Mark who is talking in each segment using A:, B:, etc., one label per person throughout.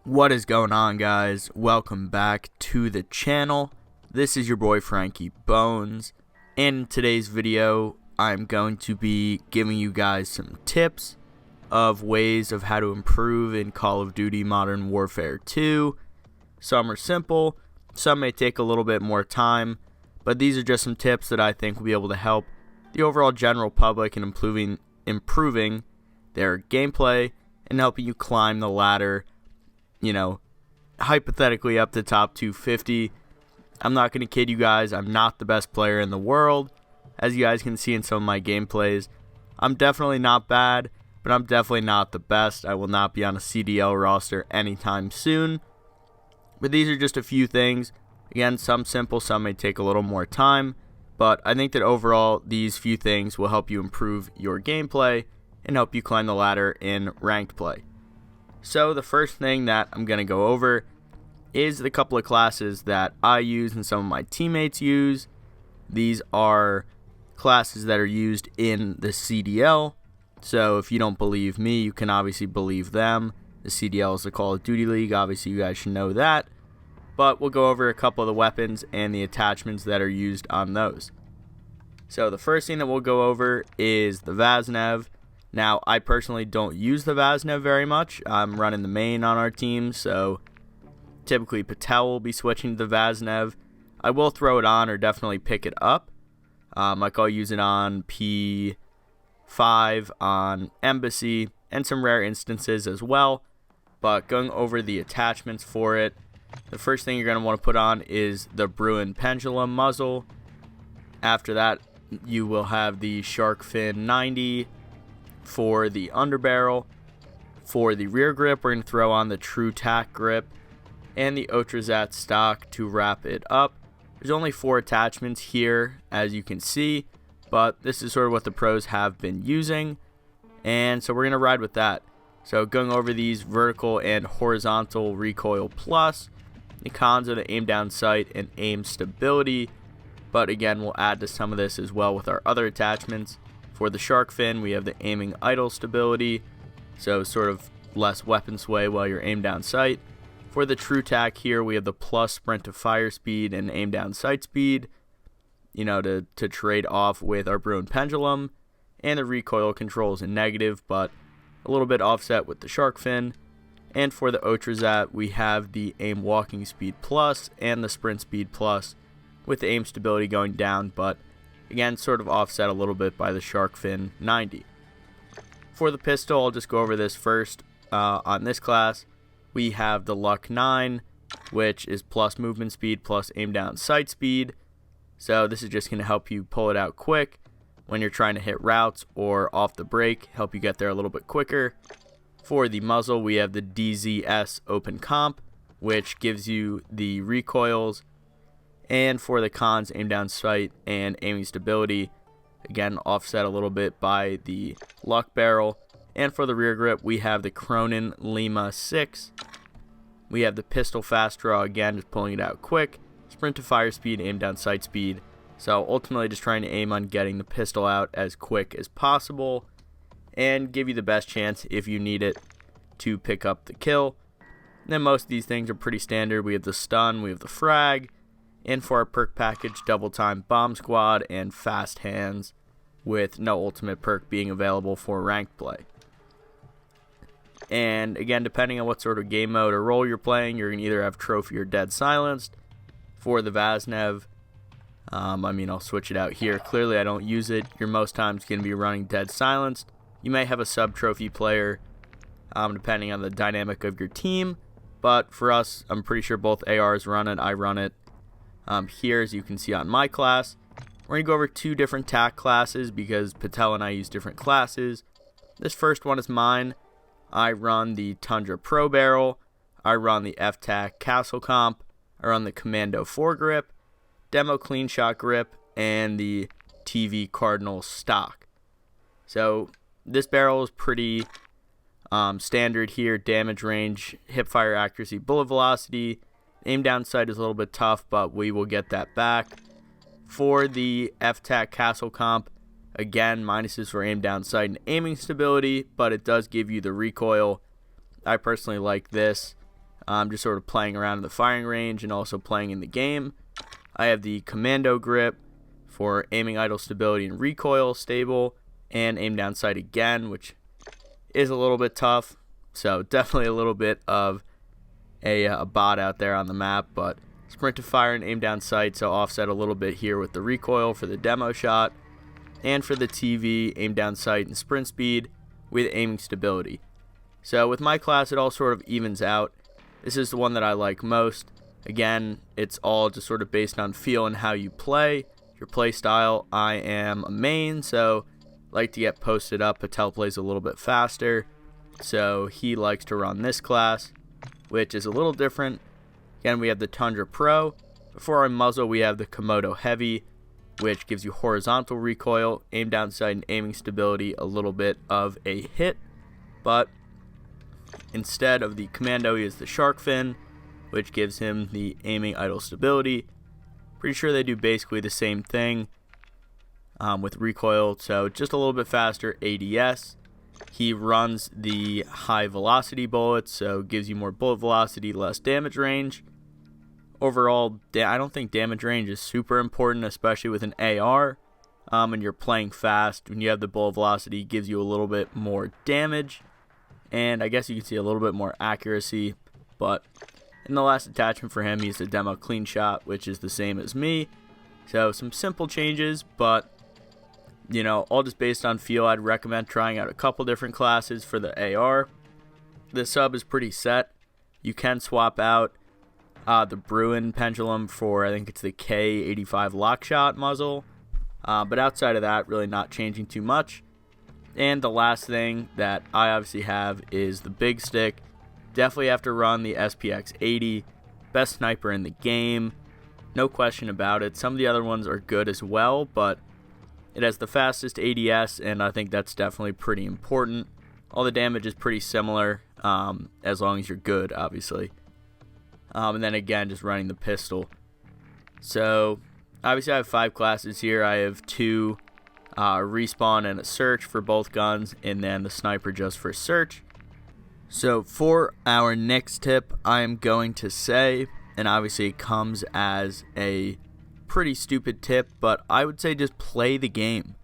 A: What is going on, guys? Welcome back to the channel. This is your boy Frankie Bones. In today's video, I'm going to be giving you guys some tips of ways of how to improve in Call of Duty Modern Warfare 2. Some are simple, some may take a little bit more time, but these are just some tips that I think will be able to help the overall general public in improving their gameplay and helping you climb the ladder, hypothetically up to top 250. I'm not going to kid you guys, I'm not the best player in the world. As you guys can see in some of my gameplays, I'm definitely not bad, but I'm definitely not the best. I will not be on a CDL roster anytime soon. But these are just a few things. Again, some simple, some may take a little more time. But I think that overall, these few things will help you improve your gameplay and help you climb the ladder in ranked play. So the first thing that I'm going to go over is the couple of classes that I use and some of my teammates use. These are classes that are used in the CDL. So if you don't believe me, you can obviously believe them. The CDL is the Call of Duty League. Obviously, you guys should know that. But we'll go over a couple of the weapons and the attachments that are used on those. So the first thing that we'll go over is the Vaznev. Now, I personally don't use the Vaznev very much. I'm running the main on our team, so typically Patel will be switching to the Vaznev. I will throw it on or definitely pick it up. Like I'll use it on P5, on Embassy, and some rare instances as well. But going over the attachments for it, the first thing you're going to want to put on is the Bruin Pendulum muzzle. After that, you will have the Shark Fin 90 for the underbarrel. For the rear grip, we're going to throw on the True Tack grip and the Otrazat stock to wrap it up. There's only 4 attachments here, as you can see, but this is sort of what the pros have been using, and so we're going to ride with that. So going over these vertical and horizontal recoil plus, the cons are the aim down sight and aim stability, but again, we'll add to some of this as well with our other attachments. For the Shark Fin, we have the aiming idle stability, so sort of less weapon sway while you're aim down sight. For the True Tack here, we have the plus sprint to fire speed and aim down sight speed, to trade off with our Bruin Pendulum. And the recoil controls in negative, but a little bit offset with the Shark Fin. And for the Otrazat, we have the aim walking speed plus and the sprint speed plus, with the aim stability going down, but again, sort of offset a little bit by the Shark Fin 90. For the pistol, I'll just go over this first. On this class, we have the Luck 9, which is plus movement speed plus aim down sight speed. So this is just going to help you pull it out quick when you're trying to hit routes or off the break, help you get there a little bit quicker. For the muzzle, we have the DZS Open Comp, which gives you the recoils. And for the cons, aim down sight and aiming stability, again offset a little bit by the Luck barrel. And for the rear grip, we have the Cronin Lima 6. We have the pistol fast draw, again just pulling it out quick. Sprint to fire speed, aim down sight speed. So ultimately just trying to aim on getting the pistol out as quick as possible and give you the best chance, if you need it, to pick up the kill. And then most of these things are pretty standard. We have the stun, we have the frag, and for our perk package, double time bomb squad and fast hands, with no ultimate perk being available for ranked play. And again, depending on what sort of game mode or role you're playing, you're going to either have trophy or dead silenced. For the Vaznev, I'll switch it out here. Clearly, I don't use it. You're most times going to be running dead silenced. You may have a sub-trophy player, depending on the dynamic of your team. But for us, I'm pretty sure both ARs run it. I run it. Here, as you can see on my class, we're going to go over 2 different TAC classes because Patel and I use different classes. This first one is mine. I run the Tundra Pro Barrel. I run the F-TAC Castle Comp. I run the Commando Foregrip, Demo Clean Shot Grip, and the TV Cardinal Stock. So this barrel is pretty standard here. Damage range, hipfire accuracy, bullet velocity. Aim down sight is a little bit tough, but we will get that back. For the F-TAC Castle Comp, again, minuses for aim down sight and aiming stability, but it does give you the recoil. I personally like this. just sort of playing around in the firing range and also playing in the game. I have the commando grip for aiming, idle stability, and recoil stable, and aim down sight again, which is a little bit tough. So definitely a little bit of a bot out there on the map, but sprint to fire and aim down sight, so offset a little bit here with the recoil for the demo shot, and for the TV, aim down sight and sprint speed with aiming stability. So with my class, it all sort of evens out. This is the one that I like most. Again, it's all just sort of based on feel and how you play, your play style. I am a main, so like to get posted up. Patel plays a little bit faster, so he likes to run this class, which is a little different. Again, we have the Tundra Pro. Before our muzzle, we have the Komodo Heavy, which gives you horizontal recoil, aim down sight, and aiming stability, a little bit of a hit. But instead of the Commando, he has the Shark Fin, which gives him the aiming idle stability. Pretty sure they do basically the same thing with recoil, so just a little bit faster ADS. He runs the high velocity bullets, so gives you more bullet velocity, less damage range. Overall, I don't think damage range is super important, especially with an AR. And you're playing fast. When you have the bullet velocity, it gives you a little bit more damage. And I guess you can see a little bit more accuracy. But in the last attachment for him, he's the demo clean shot, which is the same as me. So some simple changes, but you know, all just based on feel. I'd recommend trying out a couple different classes for the AR. The sub is pretty set. You can swap out the Bruin pendulum for, I think it's the K85 lockshot muzzle. But outside of that, really not changing too much. And the last thing that I obviously have is the big stick. Definitely have to run the SPX 80. Best sniper in the game. No question about it. Some of the other ones are good as well, but it has the fastest ADS, and I think that's definitely pretty important. All the damage is pretty similar, as long as you're good, obviously. And then again, just running the pistol. So, obviously I have 5 classes here. I have 2 respawn and a search for both guns, and then the sniper just for search. So, for our next tip, I am going to say, and obviously it comes as a pretty stupid tip, but I would say just play the game.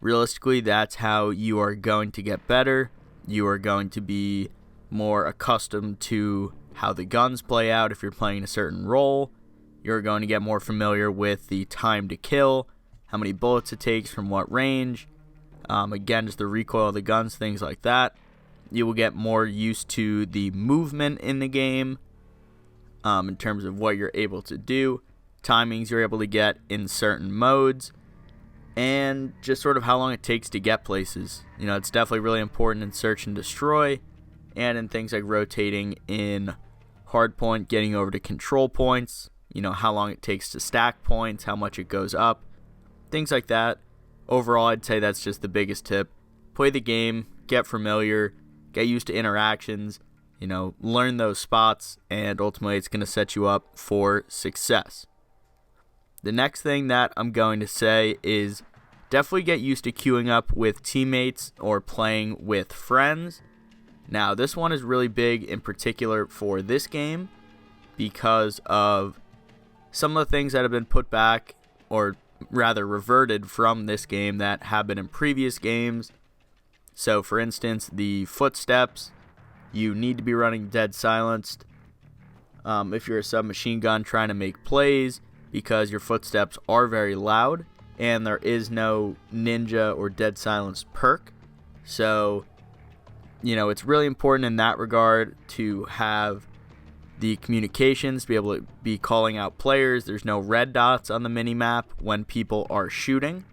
A: Realistically, that's how you are going to get better. You are going to be more accustomed to how the guns play out if you're playing a certain role. You're going to get more familiar with the time to kill, how many bullets it takes from what range. Again, just the recoil of the guns, things like that. You will get more used to the movement in the game in terms of what you're able to do, timings you're able to get in certain modes, and just sort of how long it takes to get places. You know, it's definitely really important in search and destroy, and in things like rotating in hardpoint, getting over to control points, you know, how long it takes to stack points, how much it goes up, things like that. Overall, I'd say that's just the biggest tip. Play the game, get familiar, get used to interactions, you know, learn those spots, and ultimately it's going to set you up for success. The next thing that I'm going to say is definitely get used to queuing up with teammates or playing with friends. Now, this one is really big in particular for this game because of some of the things that have been put back, or rather reverted from this game, that have been in previous games. So, for instance, the footsteps, you need to be running dead silenced if you're a submachine gun trying to make plays, because your footsteps are very loud, and there is no ninja or dead silence perk. So, you know, it's really important in that regard to have the communications, to be able to be calling out players. There's no red dots on the minimap when people are shooting,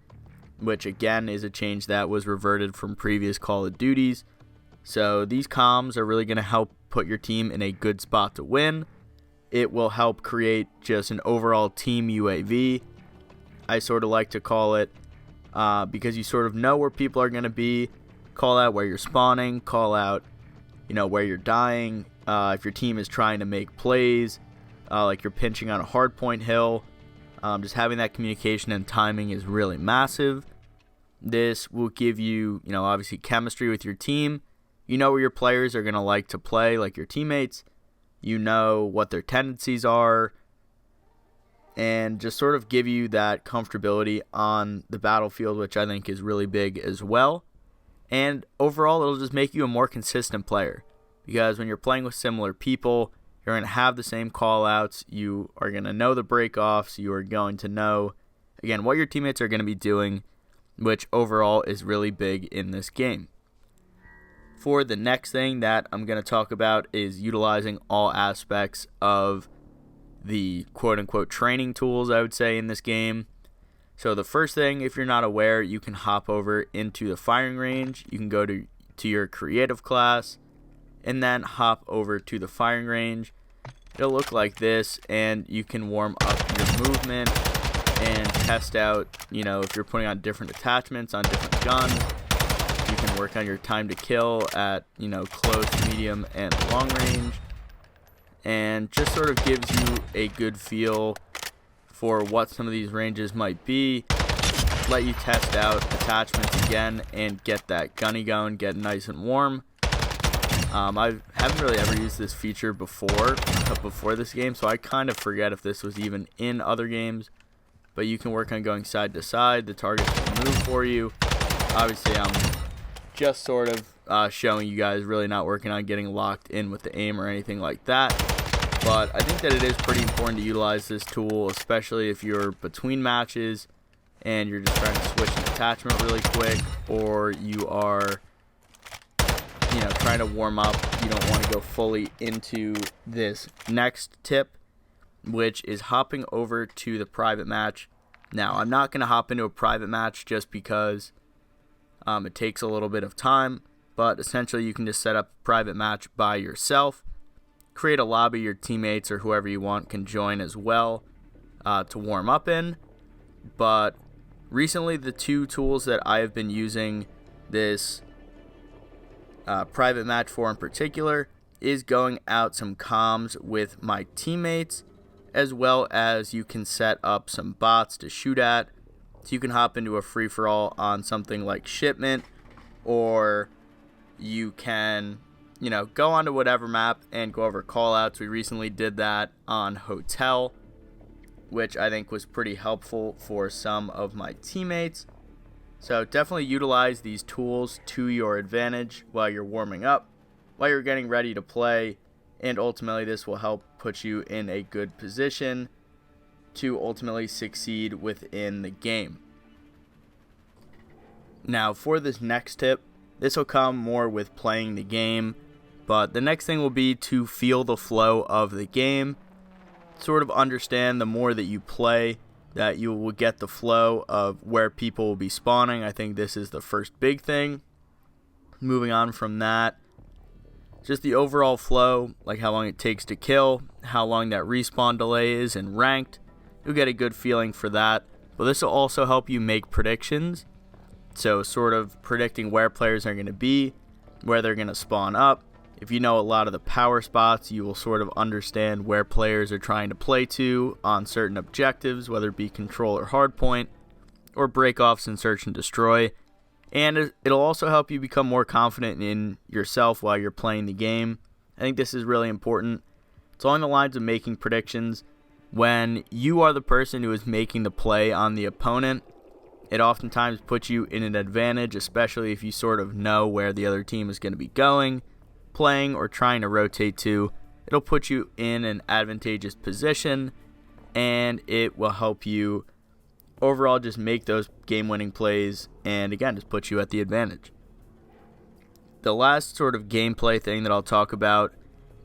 A: which again is a change that was reverted from previous Call of Duties. So these comms are really going to help put your team in a good spot to win. It will help create just an overall team UAV, I sort of like to call it, because you sort of know where people are going to be. Call out where you're spawning, call out, you know, where you're dying. If your team is trying to make plays, like you're pinching on a hardpoint hill, just having that communication and timing is really massive. This will give you, you know, obviously chemistry with your team. You know where your players are going to like to play, like your teammates. you know what their tendencies are, and just sort of give you that comfortability on the battlefield, which I think is really big as well. And overall, it'll just make you a more consistent player, because when you're playing with similar people, you're going to have the same call-outs, you are going to know the break-offs, you are going to know, again, what your teammates are going to be doing, which overall is really big in this game. For the next thing that I'm going to talk about is utilizing all aspects of the quote-unquote training tools, I would say, in this game. So the first thing, if you're not aware, you can hop over into the firing range. You can go to your creative class and then hop over to the firing range. It'll look like this, and you can warm up your movement and test out, if you're putting on different attachments on different guns. You can work on your time to kill at, close, medium, and long range. And just sort of gives you a good feel for what some of these ranges might be. Let you test out attachments again and get that gunny going, get nice and warm. I haven't really ever used this feature before this game, so I kind of forget if this was even in other games. But you can work on going side to side. The targets will move for you. Obviously, I'm just sort of showing you guys, really not working on getting locked in with the aim or anything like that. But I think that it is pretty important to utilize this tool, especially if you're between matches and you're just trying to switch an attachment really quick, or you are trying to warm up. You don't want to go fully into this next tip, which is hopping over to the private match. Now, I'm not going to hop into a private match just because it takes a little bit of time, but essentially you can just set up a private match by yourself, create a lobby. Your teammates or whoever you want can join as well to warm up in. But recently, the two tools that I have been using this private match for in particular is going out some comms with my teammates, as well as you can set up some bots to shoot at. So you can hop into a free-for-all on something like shipment, or you can go onto whatever map and go over callouts. We recently did that on Hotel, which I think was pretty helpful for some of my teammates. So definitely utilize these tools to your advantage while you're warming up, while you're getting ready to play, and ultimately this will help put you in a good position to ultimately succeed within the game. Now, for this next tip, this will come more with playing the game, but the next thing will be to feel the flow of the game, sort of understand the more that you play, that you will get the flow of where people will be spawning. I think this is the first big thing. Moving on from that, just the overall flow, like how long it takes to kill, how long that respawn delay is in ranked. You'll get a good feeling for that. But this will also help you make predictions. So sort of predicting where players are going to be, where they're going to spawn up. If you know a lot of the power spots, you will sort of understand where players are trying to play to on certain objectives, whether it be control or hardpoint, or break-offs in search and destroy. And it'll also help you become more confident in yourself while you're playing the game. I think this is really important. It's along the lines of making predictions. When you are the person who is making the play on the opponent, it oftentimes puts you in an advantage, especially if you sort of know where the other team is going to be going, playing, or trying to rotate to. It'll put you in an advantageous position, and it will help you overall just make those game-winning plays, and again, just put you at the advantage. The last sort of gameplay thing that I'll talk about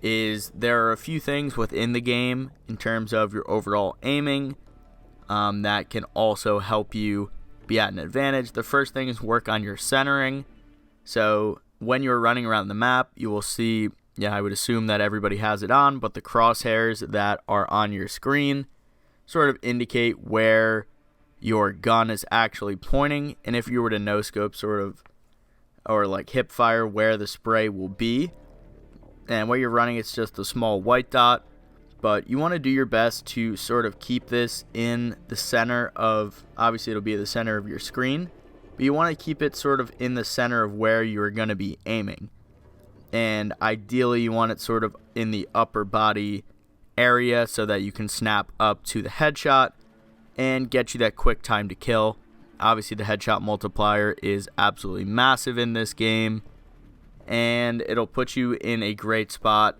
A: is there are a few things within the game in terms of your overall aiming that can also help you be at an advantage. The first thing is work on your centering. So when you're running around the map, you will see, I would assume that everybody has it on, but the crosshairs that are on your screen sort of indicate where your gun is actually pointing, and if you were to no-scope sort of, or like hip fire, where the spray will be. And where you're running, it's just a small white dot, but you want to do your best to sort of keep this in the center of, obviously it'll be the center of your screen, but you want to keep it sort of in the center of where you're going to be aiming. and ideally you want it sort of in the upper body area so that you can snap up to the headshot and get you that quick time to kill. Obviously the headshot multiplier is absolutely massive in this game, and it'll put you in a great spot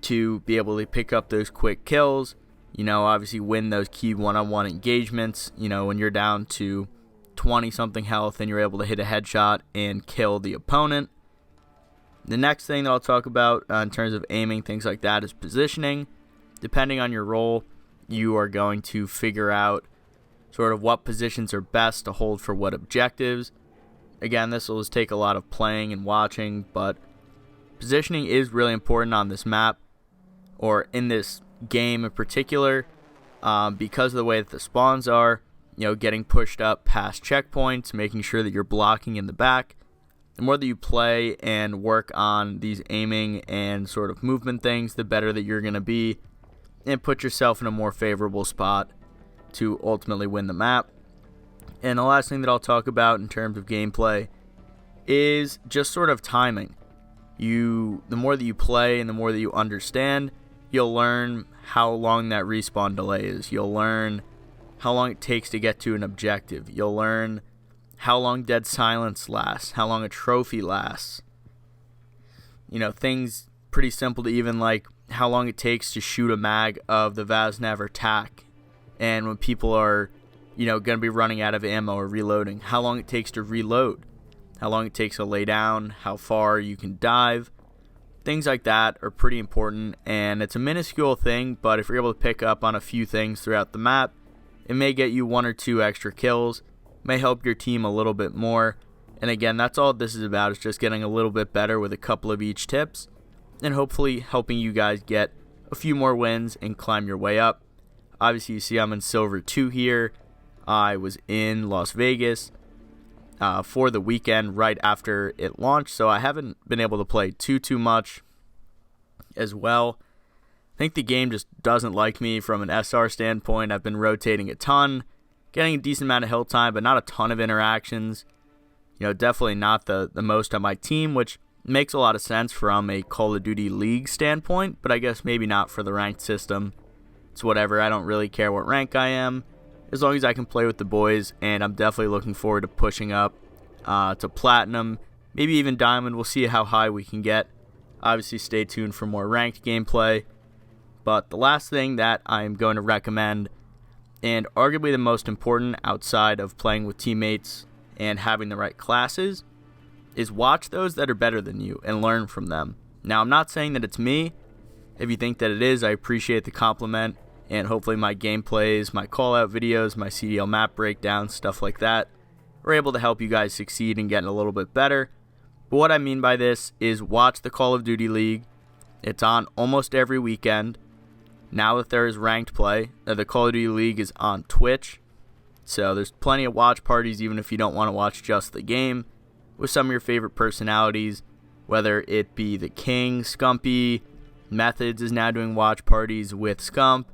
A: to be able to pick up those quick kills, obviously win those key one-on-one engagements, when you're down to 20 something health and you're able to hit a headshot and kill the opponent. The next thing that I'll talk about in terms of aiming, things like that, is positioning. Depending on your role, you are going to figure out sort of what positions are best to hold for what objectives. Again, this will just take a lot of playing and watching, but positioning is really important on this map, or in this game in particular, because of the way that the spawns are, getting pushed up past checkpoints, making sure that you're blocking in the back. The more that you play and work on these aiming and sort of movement things, the better that you're going to be and put yourself in a more favorable spot to ultimately win the map. And the last thing that I'll talk about in terms of gameplay is just sort of timing. The more that you play and the more that you understand, you'll learn how long that respawn delay is. You'll learn how long it takes to get to an objective. You'll learn how long dead silence lasts, how long a trophy lasts. Things pretty simple to even like how long it takes to shoot a mag of the Vaznav or TAC. And when people are, going to be running out of ammo or reloading, how long it takes to reload, how long it takes to lay down, how far you can dive. Things like that are pretty important, and it's a minuscule thing, but if you're able to pick up on a few things throughout the map, it may get you 1 or 2 extra kills, may help your team a little bit more. And again, that's all this is about, is just getting a little bit better with a couple of each tips, and hopefully helping you guys get a few more wins and climb your way up. Obviously, you see I'm in Silver 2 here. I was in Las Vegas for the weekend right after it launched, so I haven't been able to play too much as well. I think the game just doesn't like me from an SR standpoint. I've been rotating a ton, getting a decent amount of hill time, but not a ton of interactions. Definitely not the most on my team, which makes a lot of sense from a Call of Duty League standpoint, but I guess maybe not for the ranked system. It's whatever. I don't really care what rank I am, as long as I can play with the boys, and I'm definitely looking forward to pushing up to Platinum, maybe even Diamond. We'll see how high we can get. Obviously, stay tuned for more ranked gameplay. But the last thing that I'm going to recommend, and arguably the most important outside of playing with teammates and having the right classes, is watch those that are better than you and learn from them. Now, I'm not saying that it's me. If you think that it is, I appreciate the compliment, and hopefully my gameplays, my call-out videos, my CDL map breakdowns, stuff like that, are able to help you guys succeed and get a little bit better. But what I mean by this is watch the Call of Duty League. It's on almost every weekend. Now that there is ranked play, the Call of Duty League is on Twitch, so there's plenty of watch parties even if you don't want to watch just the game, with some of your favorite personalities, whether it be the King, Scumpy, Methods is now doing watch parties with Scump,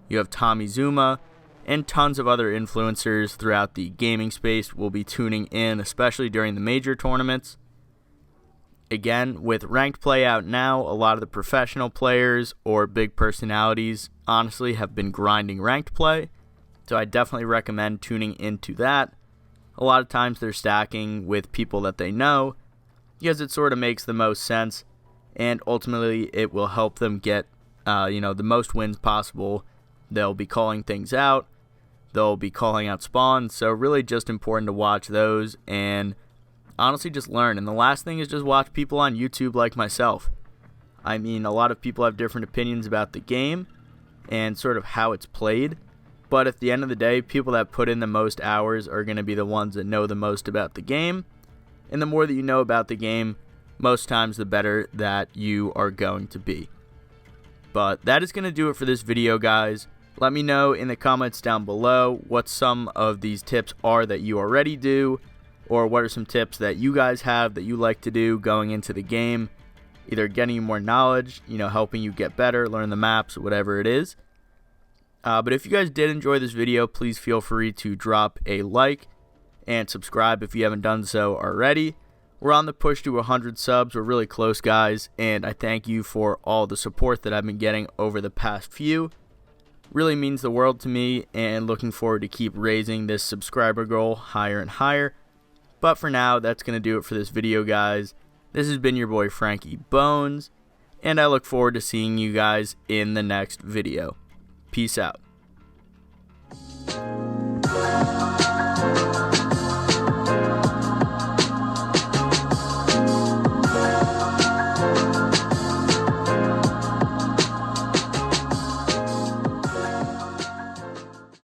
A: you have Tommy Zuma, and tons of other influencers throughout the gaming space will be tuning in, especially during the major tournaments. Again, with ranked play out now, a lot of the professional players or big personalities honestly have been grinding ranked play, so I definitely recommend tuning into that. A lot of times they're stacking with people that they know, because it sort of makes the most sense, and ultimately it will help them get the most wins possible. They'll be calling things out, they'll be calling out spawns, so really just important to watch those and honestly just learn. And the last thing is just watch people on YouTube like myself. I mean, a lot of people have different opinions about the game and sort of how it's played, but at the end of the day, people that put in the most hours are going to be the ones that know the most about the game, and the more that you know about the game, most times the better that you are going to be. But that is going to do it for this video, guys. Let me know in the comments down below what some of these tips are that you already do, or what are some tips that you guys have that you like to do going into the game, either getting you more knowledge, helping you get better, learn the maps, whatever it is. But if you guys did enjoy this video, please feel free to drop a like and subscribe if you haven't done so already. We're on the push to 100 subs. We're really close, guys, and I thank you for all the support that I've been getting over the past few. Really means the world to me, and looking forward to keep raising this subscriber goal higher and higher. But for now, that's going to do it for this video, guys. This has been your boy Frankie Bones, and I look forward to seeing you guys in the next video. Peace out.